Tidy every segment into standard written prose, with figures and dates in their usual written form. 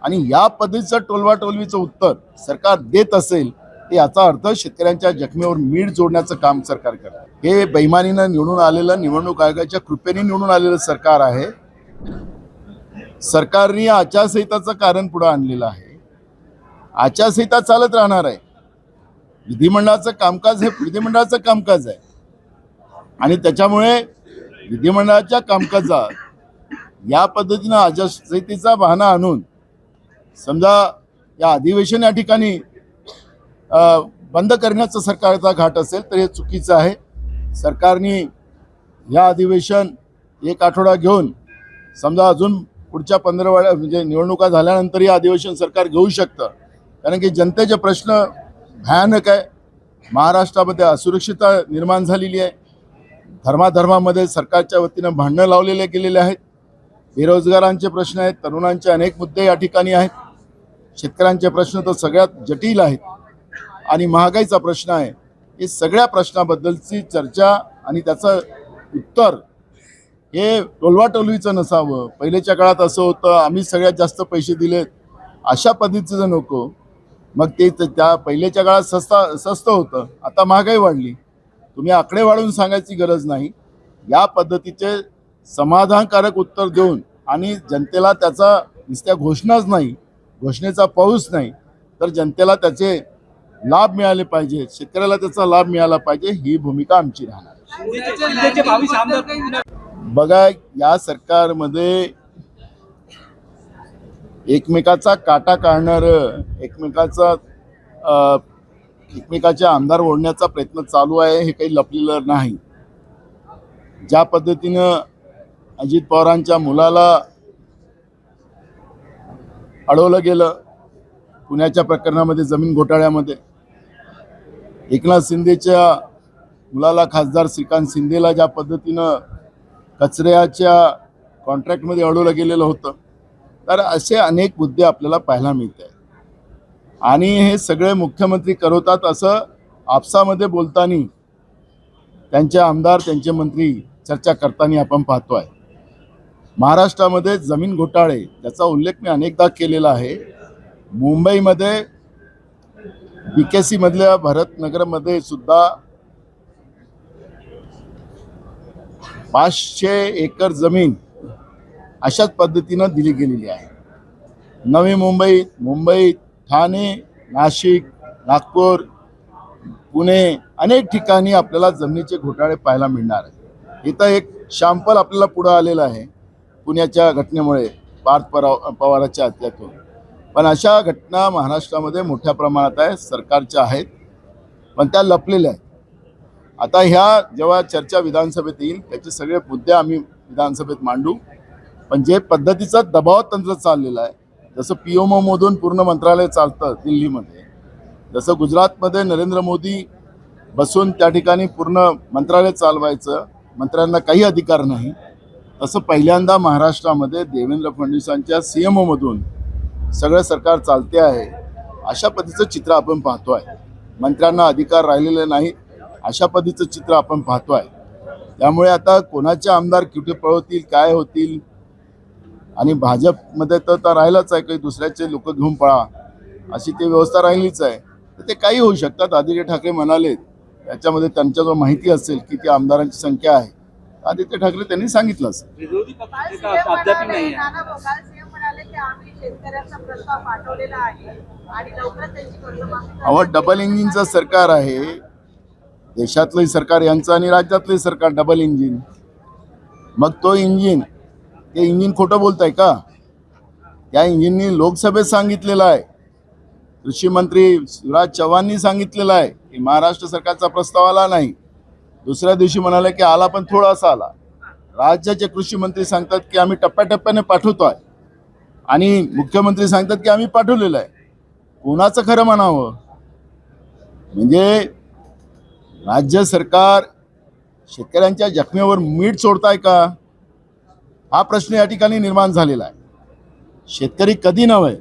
आणि या पद्धतीचं टोलवाटोलवीचं उत्तर सरकार देत असेल तर याचा अर्थ शेतकऱ्यांच्या जखमेवर मीठ जोडण्याचं काम सरकार करतं. हे बेईमानीनं निवडून आलेलं, निवडणूक आयोगाच्या कृपेने निवडून आलेलं सरकार आहे. सरकारने आचारसंहिताचं कारण पुढे आणलेलं आहे. आचारसंहिता चालत राहणार आहे. विधिमंडळाचं कामकाज हे विधिमंडळाचं कामकाज आहे आणि त्याच्यामुळे विधिमंडळाच्या कामकाजात या पद्धतीनं आचारसंहितेचा बहाणा आणून समजा या अधिवेशन या ठिकाणी बंद करण्याचा सरकारचा घाट असेल तर हे चुकीचं आहे. सरकारने या अधिवेशन एक आठवडा घेऊन समजा अजून पुढच्या 15 म्हणजे निवडणुका झाल्यानंतर हे अधिवेशन सरकार घेऊ शकतं. कारण की जनतेचे प्रश्न भयानक आहे. महाराष्ट्रामध्ये असुरक्षितता निर्माण झालेली आहे. धर्माधर्मामध्ये सरकारच्या वतीनं भांडणं लावलेले गेलेले आहेत. बेरोजगारांचे प्रश्न आहेत, तरुणांचे अनेक मुद्दे या ठिकाणी आहेत, शेतकऱ्यांचे प्रश्न तर सगळ्यात जटिल आहेत आणि महागाईचा प्रश्न आहे. हे सगळ्या प्रश्नाबद्दलची चर्चा आणि त्याचं उत्तर हे टोलवाटोलवीचं नसावं. पहिलेच्या काळात असं होतं आम्ही सगळ्यात जास्त पैसे दिलेत अशा पद्धतीचं नको. मग ते त्या पहिलेच्या काळात स्वस्त होतं, आता महागाई वाढली. तुम्ही आकडे वाढवून सांगायची गरज नाही. या पद्धतीचे समाधानकारक उत्तर देऊन आणि जनतेला त्याचा नुसत्या घोषणाच नाही, घोषणेचा पाऊस नाही, तर जनतेला त्याचे लाभ मिळाले पाहिजे, शेतकऱ्याला त्याचा लाभ मिळाला पाहिजे, ही भूमिका आमची राहणार. बघा, या सरकारमध्ये एकमेकाचा काटा काढणारं, एकमेकाचे आमदार ओढण्याचा प्रयत्न चालू आहे. हे काही लपलेलं नाही. ज्या पद्धतीनं अजित पवारांच्या मुलाला अडवलं गेलं पुण्याच्या प्रकरणामध्ये, जमीन घोटाळ्यामध्ये, एकनाथ शिंदेच्या मुलाला खासदार श्रीकांत शिंदेला ज्या पद्धतीनं कचऱ्याच्या कॉन्ट्रॅक्टमध्ये अडवलं गेलेलं होतं, तर असे अनेक मुद्दे आपल्याला पाहायला मिळत आहेत. आणि हे सगळे मुख्यमंत्री करवतात असं आपसामध्ये बोलताना त्यांचे आमदार, त्यांचे मंत्री चर्चा करताना आपण पाहतो आहे. महाराष्ट्रामध्ये जमीन घोटाळे ज्याचा उल्लेख मी अनेकदा केलेला आहे. मुंबईमध्ये BKC मधल्या भरतनगरमध्ये सुद्धा 500 एकर जमीन अशाच पद्धतीनं दिली गेलेली आहे. नवी मुंबई, ठाणे, नाशिक, नागपूर, पुणे अनेक ठिकाणी आपल्याला जमिनीचे घोटाळे पाहायला मिळणार आहे. इथं एक शॅम्पल आपल्याला पुढं आलेलं आहे पुण्याच्या घटनेमुळे, पार्थ पवाराच्या हत्येतून. पण अशा घटना महाराष्ट्रामध्ये मोठ्या प्रमाणात आहे, सरकारच्या आहेत, पण त्या लपलेल्या आहेत. आता ह्या जेव्हा चर्चा विधानसभेत येईल त्याचे सगळे मुद्दे आम्ही विधानसभेत मांडू. पण जे पद्धतीचं दबाव तंत्र चाललेलं आहे, जसं PMOमधून पूर्ण मंत्रालय चालतं दिल्लीमध्ये, जसं गुजरातमध्ये नरेंद्र मोदी बसून त्या ठिकाणी पूर्ण मंत्रालय चालवायचं, मंत्र्यांना काही अधिकार नाही, तसं पहिल्यांदा महाराष्ट्रामध्ये देवेंद्र फडणवीसांच्या CMOमधून सगळं सरकार चालते आहे. अशा पद्धतीचं चित्र आपण पाहतो आहे. मंत्र्यांना अधिकार राहिलेले नाही अशा पद्धतीचं चित्र आपण पाहतो आहे. त्यामुळे आता कोणाचे आमदार कुठे पळवतील, काय होतील, आणि भाजपमध्ये तर राहिलाच आहे, काही दुसऱ्याचे लोक घेऊन पळा अशी ती व्यवस्था राहिलीच आहे. तर ते काही होऊ शकतात. आदित्य ठाकरे म्हणाले त्याच्यामध्ये त्यांच्याजवळ माहिती असेल की ती आमदारांची संख्या आहे. आदित्य ठाकरे त्यांनी सांगितलं असेल. अहो, डबल इंजिनचं सरकार आहे. देशातलंही सरकार यांचं आणि राज्यातलंही सरकार डबल इंजिन. मग ते इंजिन खोटं बोलताय का? त्या इंजिननी लोकसभेत सांगितलेलं आहे, कृषी मंत्री शिवराज चव्हाणांनी सांगितलेलं आहे की महाराष्ट्र सरकारचा प्रस्ताव आला नाही. दुसऱ्या दिवशी म्हणाले की आला, पण थोडासा आला. राज्याचे कृषी मंत्री सांगतात की आम्ही टप्प्याटप्प्याने पाठवतोय आणि मुख्यमंत्री सांगतात की आम्ही पाठवलेलं आहे. कोणाचं खरं म्हणावं? म्हणजे राज्य सरकार शेतकऱ्यांच्या जखमेवर मीठ सोडताय का, हा प्रश्न या ठिकाणी निर्माण झालेला आहे. शेतकरी कधी नव्हे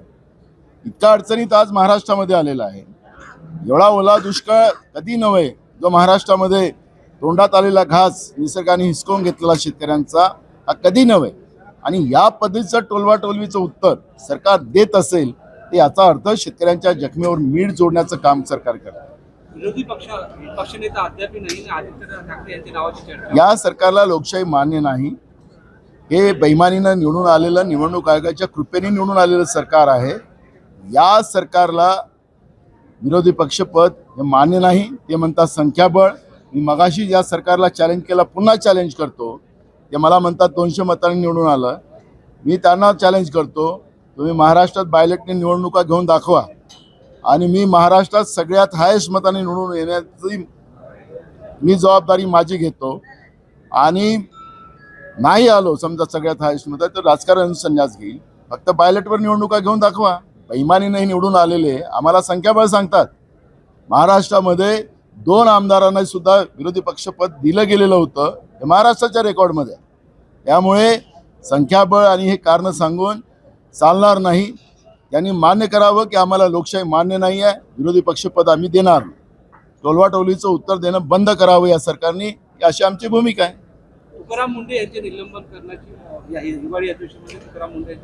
इतका अडचणीत आज महाराष्ट्रामध्ये आलेला आहे. एवढा ओला दुष्काळ कधी नव्हे जो महाराष्ट्रामध्ये तोंडात आलेला घास निसर्गाने हिसकावून घेतलेला शेतकऱ्यांचा, हा कधी नव्हे. आणि या पद्धतीचं टोलवाटोलवीचं उत्तर सरकार देत असेल तर याचा अर्थ शेतकऱ्यांच्या जखमेवर मीठ जोडण्याचं काम सरकार करतं. विरोधी पक्षनेता अद्याप नाही आदित्य ठाकरे यांच्या नावाची चर्चा. या सरकारला लोकशाही मान्य नाही. हे बेईमानीनं निवडून आलेलं, निवडणूक आयोगाच्या कृपेने निवडून आलेलं सरकार आहे. या सरकारला विरोधी पक्षपद हे मान्य नाही. ते म्हणतात संख्याबळ. मी मगाशी या सरकारला चॅलेंज केला, पुन्हा चॅलेंज करतो. ते मला म्हणतात 200 मतांनी निवडून आलं. मी त्यांना चॅलेंज करतो, तुम्ही महाराष्ट्रात बायलेटने निवडणुका घेऊन दाखवा आणि मी महाराष्ट्रात सगळ्यात हायेस्ट मताने निवडून येण्याची मी जबाबदारी माझी घेतो. आणि नाही आलो समजा सगळ्यात हायेस्ट मत तर राजकारण संन्यास घेईल. फक्त बायलेटवर निवडणुका घेऊन दाखवा. बेईमानीने निवडून आलेले आम्हाला संख्याबळ सांगतात. महाराष्ट्रामध्ये 2 आमदारांना सुद्धा विरोधी पक्षपद दिलं गेलेलं होतं, हे महाराष्ट्राच्या रेकॉर्डमध्ये. त्यामुळे संख्याबळ आणि हे कारण सांगून चालणार नाही. त्यांनी मान्य करावं की आम्हाला लोकशाही मान्य नाही आहे, विरोधी पक्षपद आम्ही देणार नाही. टोलवाटोलीचं उत्तर देणं बंद करावं या सरकारने, अशी आमची भूमिका आहे. तुकाराम मुंढे यांचे निलंबन करण्याची या हिवाळी अधिवेशनामध्ये तुकाराम मुंढे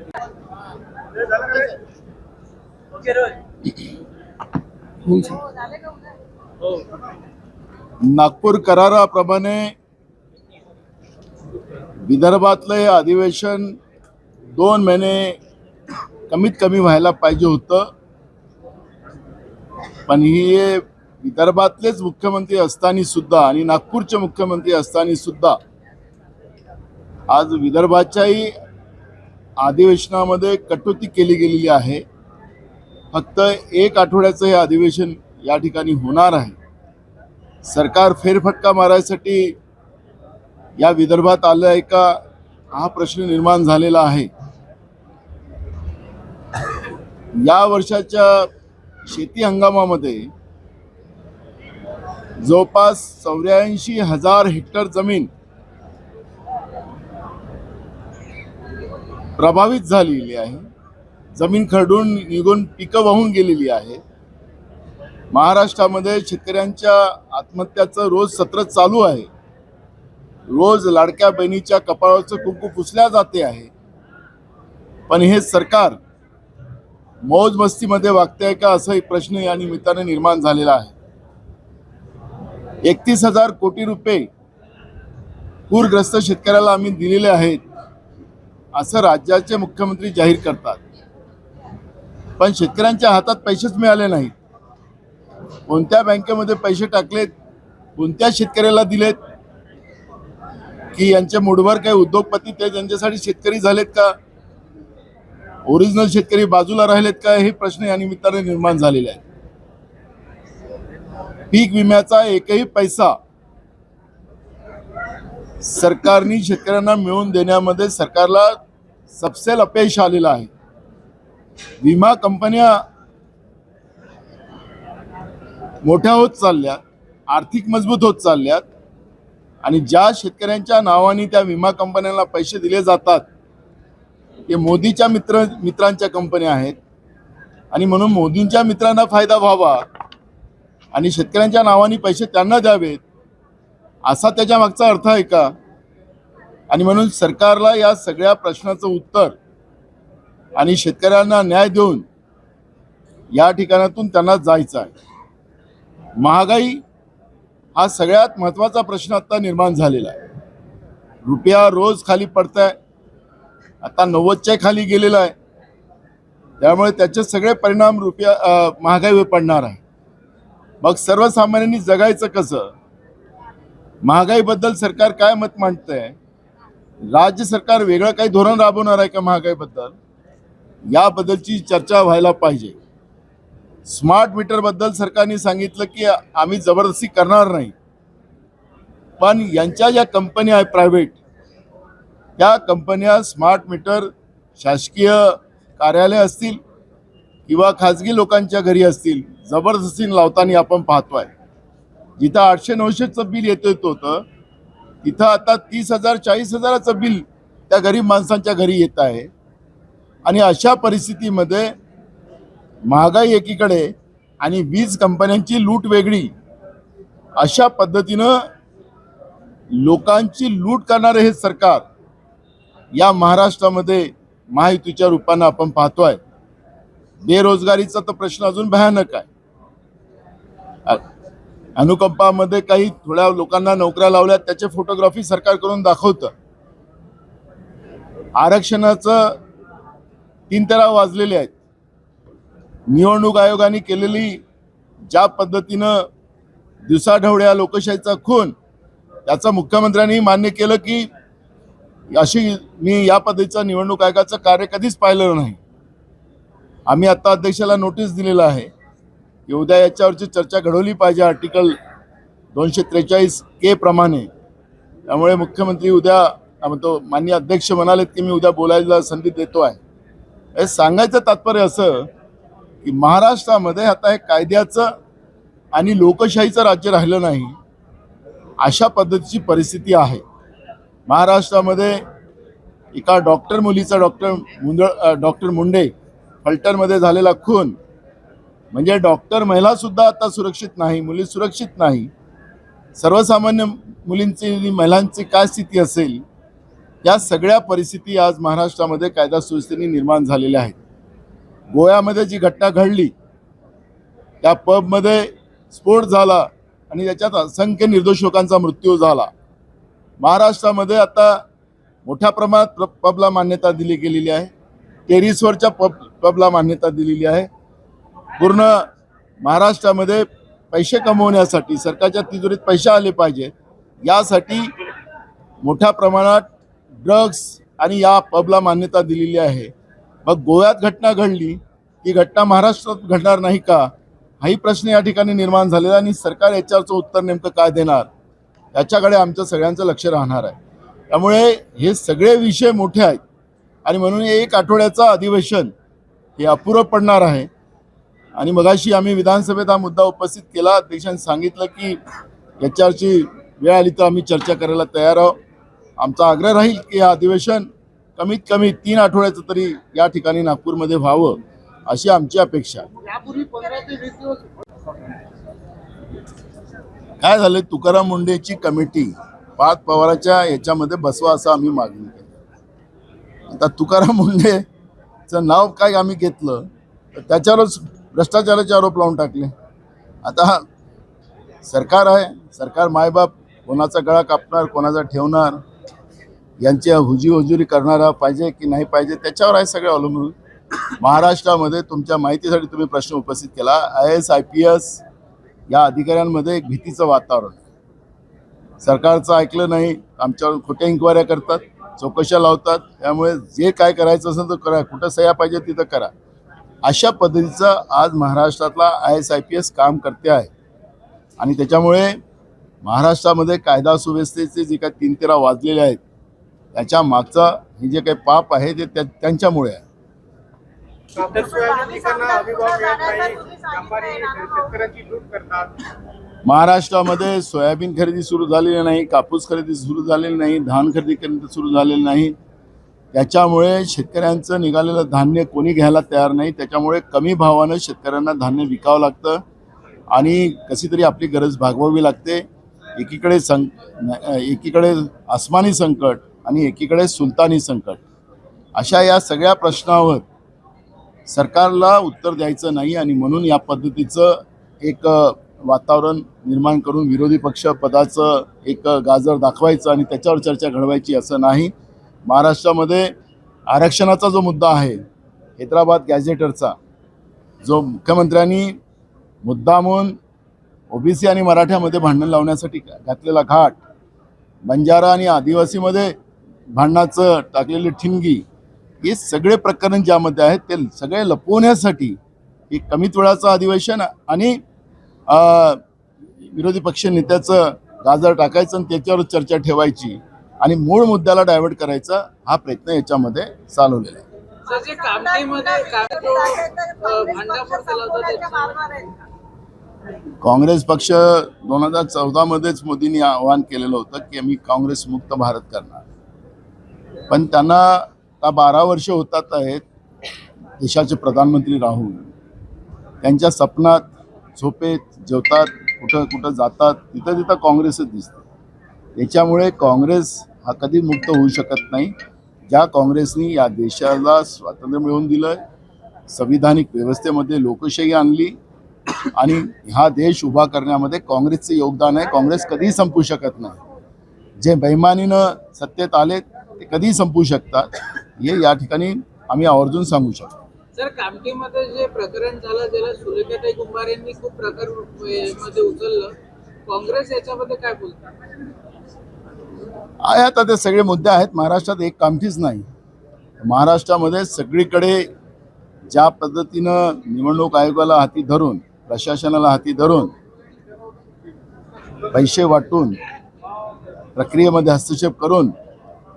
नागपूर कराराप्रमाणे विदर्भातलं हे अधिवेशन 2 महिने कमीत कमी व्हायला पाहिजे होतं. पण हे विदर्भातलेच मुख्यमंत्री असताना सुद्धा आणि नागपूरचे मुख्यमंत्री असताना सुद्धा आज विदर्भाच्याही अधिवेशनामध्ये कटोती केली गेलेली आहे. फक्त 1 आठवड्याचं हे अधिवेशन या ठिकाणी होणार आहे. सरकार फेरफटका मारायसाठी या विदर्भात आलं आहे का, हा प्रश्न निर्माण झालेला आहे. या वर्षाच्या शेती हंगामामध्ये जवळपास 84,000 हेक्टर जमीन प्रभावित झालेली आहे. जमीन खरडून निघून पिकं वाहून गेलेली आहे. महाराष्ट्रामध्ये शेतकऱ्यांच्या आत्महत्याचं रोज सत्र चालू आहे. रोज लाडक्या बहिणीच्या कपाळाचं कुंकू पुसल्या जाते आहे. पण हे सरकार मौज मस्तीमध्ये वागतंय का, असा एक प्रश्न या निमित्ताने निर्माण झालेला आहे. 31,000 कोटी रुपये पूरग्रस्त शेतकऱ्याला आम्ही दिलेले आहेत असं राज्याचे मुख्यमंत्री जाहीर करतात. पण शेतकऱ्यांच्या हातात पैसेच मिळाले नाहीत. कोणत्या बँकेमध्ये पैसे टाकलेत, कोणत्या शेतकऱ्याला दिलेत, की यांचे मूडवर काही उद्योगपती ते त्यांच्यासाठी शेतकरी झालेत का, ओरिजिनल शेतकरी बाजूला राहिलेत का, हे प्रश्न या निमित्ताने निर्माण झालेले आहेत. पीक विम्याचा एकही पैसा सरकारने शेतकऱ्यांना मिळवून देण्यामध्ये सरकारला सपशेल अपयश आलेलं आहे. विमा कंपन्या मोठ्या होत चालल्यात, आर्थिक मजबूत होत चालल्यात आणि ज्या शेतकऱ्यांच्या नावाने त्या विमा कंपन्यांना पैसे दिले जातात ते मोदीच्या मित्रांच्या कंपन्या आहेत. आणि म्हणून मोदींच्या मित्रांना फायदा व्हावा आणि शेतकऱ्यांच्या नावाने पैसे त्यांना द्यावेत असा त्याच्या मागचा अर्थ आहे का. आणि म्हणून सरकारला या सगळ्या प्रश्नाचं उत्तर आणि शेतकऱ्यांना न्याय देऊन या ठिकाणातून त्यांना जायचं आहे. महागाई हा सगळ्यात महत्त्वाचा प्रश्न आता निर्माण झालेला आहे. रुपया रोज खाली पडताय, आता 90च्या खाली गेलेला आहे. त्यामुळे त्याचे सगळे परिणाम महागाईवर पडणार आहे. मग सर्वसामान्यांनी जगायचं कसं. महागाईबद्दल सरकार काय मत मांडतंय, राज्य सरकार वेगळं काही धोरण राबवणार आहे का महागाईबद्दल, याबद्दलची चर्चा व्हायला पाहिजे. स्मार्ट मीटरबद्दल सरकारने सांगितलं की आम्ही जबरदस्ती करणार नाही. पण यांच्या ज्या कंपन्या आहेत प्रायव्हेट, त्या कंपन्या स्मार्ट मीटर शासकीय कार्यालय असतील किंवा खाजगी लोकांच्या घरी असतील, जबरदस्तीने लावताना आपण पाहतोय. जिथं 800-900चं बिल येत होतं तिथं आता 30,000 40,000चं बिल त्या गरीब माणसांच्या घरी येत आहे. आणि अशा परिस्थितीमध्ये महागाई एकीकडे आणि वीज कंपन्यांची लूट वेगळी, अशा पद्धतीनं लोकांची लूट करणारे हे सरकार या महाराष्ट्रामध्ये महायुतीच्या रूपानं आपण पाहतोय. बेरोजगारीचा तर प्रश्न अजून भयानक आहे. अनुकंपामध्ये काही थोड्या लोकांना नोकऱ्या लावल्या, त्याचे फोटोग्राफी सरकार करून दाखवतं. आरक्षणाचं 3 तेरा वाजलेले आहेत. निवडणूक आयोगाने केलेली ज्या पद्धतीनं दिवसाढवळ्या लोकशाहीचा खून, त्याचं मुख्यमंत्र्यांनी मान्य केलं की अशी मी या पद्धतीचा निवडणूक आयोगाचं कार्य कधीच पाहिलं नाही. आम्ही आता अध्यक्षाला नोटीस दिलेलं आहे की उद्या याच्यावरची चर्चा घडवली पाहिजे आर्टिकल 243K प्रमाणे. त्यामुळे मुख्यमंत्री उद्या तो माननीय अध्यक्ष म्हणालेत की मी उद्या बोलायला संधी देतो आहे. हे सांगायचं तात्पर्य असं की महाराष्ट्रामध्ये आता हे कायद्याचं आणि लोकशाहीचं राज्य राहिलं नाही, अशा पद्धतीची परिस्थिती आहे. महाराष्ट्रामध्ये एका डॉक्टर मुलीचा डॉक्टर मुंडे फलटणमध्ये झालेला खून, म्हणजे डॉक्टर महिला सुद्धा आता सुरक्षित नाही, मुली सुरक्षित नाही. सर्वसामान्य मुलींची महिलांची काय स्थिती असेल, या सगळ्या परिस्थिती आज महाराष्ट्रामध्ये कायदा सुव्यवस्थेने निर्माण झालेल्या आहेत. गोव्यामध्ये जी घटना घडली, त्या पबमध्ये स्फोट झाला आणि त्याच्यात असंख्य निर्दोष लोकांचा मृत्यू झाला. महाराष्ट्रामध्ये आता मोठ्या प्रमाणात पबला मान्यता दिली गेलेली आहे. टेरिसवरच्या पबला मान्यता दिलेली आहे. पूर्ण महाराष्ट्रामध्ये पैसे कमवण्यासाठी, सरकारच्या तिजोरीत पैसे आले पाहिजे, यासाठी मोठ्या प्रमाणात ड्रग्स आणि या पबला मान्यता दिलेली आहे. मग गोव्यात घटना घडली, ही घटना महाराष्ट्रात घडणार नाही का, हाही प्रश्न या ठिकाणी निर्माण झालेला. आणि सरकार याच्यावरचं उत्तर नेमकं काय देणार, याच्याकडे आमचं सगळ्यांचं लक्ष राहणार आहे. त्यामुळे हे सगळे विषय मोठे आहेत आणि म्हणून 1 आठवड्याचं अधिवेशन हे अपुरं पडणार आहे. आणि मगाशी आम्ही विधानसभेत हा मुद्दा उपस्थित केला. अध्यक्षांनी सांगितलं की याच्यावरची वेळ आली तर आम्ही चर्चा करायला तयार आहोत. आमचा आग्रह राहील की हे अधिवेशन कमीत कमी 3 आठवड्याचं तरी या ठिकाणी नागपूरमध्ये व्हावं, अशी आमची अपेक्षा. काय झालं, तुकाराम मुंडेची कमिटी पार्थ पवारांच्या याच्यामध्ये बसवा असं आम्ही मागणी केली. आता तुकाराम मुंडेचं नाव काय आम्ही घेतलं तर त्याच्यावरच भ्रष्टाचाराचे आरोप लावून टाकले. आता सरकार आहे, सरकार मायबाप कोणाचा गळा कापणार, कोणाचा ठेवणार, यांची हुजी करणारा पाहिजे की नाही पाहिजे, त्याच्यावर आहे सगळं अवलंबून. महाराष्ट्रामध्ये तुमच्या माहितीसाठी तुम्ही प्रश्न उपस्थित केला, IAS IPS या अधिकाऱ्यांमध्ये एक भीतीचं वातावरण. सरकारचं ऐकलं नाही, आमच्यावर खोट्या इन्क्वायऱ्या करतात, चौकशा लावतात. त्यामुळे जे काय करायचं असेल तर करा, कुठं सह्या पाहिजे तिथं करा, अशा पद्धतीचं आज महाराष्ट्रातला IAS IPS काम करते आहे. आणि त्याच्यामुळे महाराष्ट्रामध्ये कायदा सुव्यवस्थेचे जे काही 3 तेरा वाजलेले आहेत, त्याच्या मागचा हे जे काही पाप आहे ते त्यांच्यामुळे आहे. महाराष्ट्रामध्ये सोयाबीन खरेदी सुरू झालेली नाही, कापूस खरेदी सुरू झालेली नाही, धान खरेदी सुरू झालेली नाही. त्याच्यामुळे शेतकऱ्यांचं निघालेलं धान्य कोणी घ्यायला तयार नाही. त्याच्यामुळे कमी भावानं शेतकऱ्यांना धान्य विकावं लागतं आणि कशी तरी आपली गरज भागवावी लागते. एकीकडे आसमानी संकट आणि एकीकडे सुलतानी संकट, अशा या सगळ्या प्रश्नावर सरकारला उत्तर द्यायचं नाही. आणि म्हणून या पद्धतीचं एक वातावरण निर्माण करून विरोधी पक्ष पदाचं एक गाजर दाखवायचं आणि त्याच्यावर चर्चा घडवायची असं नाही. महाराष्ट्रामध्ये आरक्षणाचा जो मुद्दा आहे, हैदराबाद गॅझेटरचा, जो मुख्यमंत्र्यांनी मुद्दामून OBC आणि मराठ्यामध्ये भांडण लावण्यासाठी घातलेला घाट, बंजारा आणि आदिवासीमध्ये भांडणाचं टाकलेली ठिणगी, हे सगळे प्रकरण ज्यामध्ये आहेत ते सगळे लपवण्यासाठी एक कमीत वेळाचं अधिवेशन आणि विरोधी पक्ष नेत्याचं गाजर टाकायचं आणि त्याच्यावर चर्चा ठेवायची आणि मूळ मुद्द्याला डायव्हर्ट करायचा हा प्रयत्न याच्यामध्ये चालवलेला आहे. काँग्रेस पक्ष 2014मध्येच मोदींनी आवाहन केलेलं होतं की आम्ही काँग्रेस मुक्त भारत करणार. पण त्यांना 12 वर्ष होतात आहेत देशाचे प्रधानमंत्री राहून. त्यांच्या सपनात, झोपेत, जेवतात, कुठं जातात, तिथं काँग्रेसच दिसतं. त्याच्यामुळे काँग्रेस हा कधी मुक्त होऊ शकत नाही. ज्या काँग्रेसनी या देशाला स्वातंत्र्य मिळवून दिलं, संविधानिक व्यवस्थेमध्ये लोकशाही आणली आणि हा देश उभा करण्यामध्ये काँग्रेसचं योगदान आहे. काँग्रेस कधीही संपू शकत नाही. जे बेईमानीनं सत्तेत आले ते कधीही संपू शकतात, हे या ठिकाणी आम्ही आवर्जून सांगू शकतो. सर, कामठीमध्ये जे प्रकरण झालं ज्याला सुलेखाताई कुंभार यांनी खूप मध्ये उचललं, काँग्रेस याच्यामध्ये काय बोलतात? आहे आता ते सगळे मुद्दे आहेत. महाराष्ट्रात एक कामठीच नाही, महाराष्ट्रामध्ये सगळीकडे ज्या पद्धतीनं निवडणूक आयोगाला हाती धरून, प्रशासनाला हाती धरून, पैसे वाटून, प्रक्रियेमध्ये हस्तक्षेप करून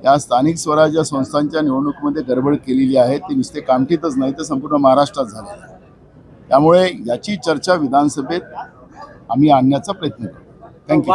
या स्थानिक स्वराज्य संस्थांच्या निवडणुकीमध्ये गडबड केलेली आहे, ती नुसते कामठीतच नाही तर संपूर्ण महाराष्ट्रात झालेली आहे. त्यामुळे याची चर्चा विधानसभेत आम्ही आणण्याचा प्रयत्न करू. थँक्यू.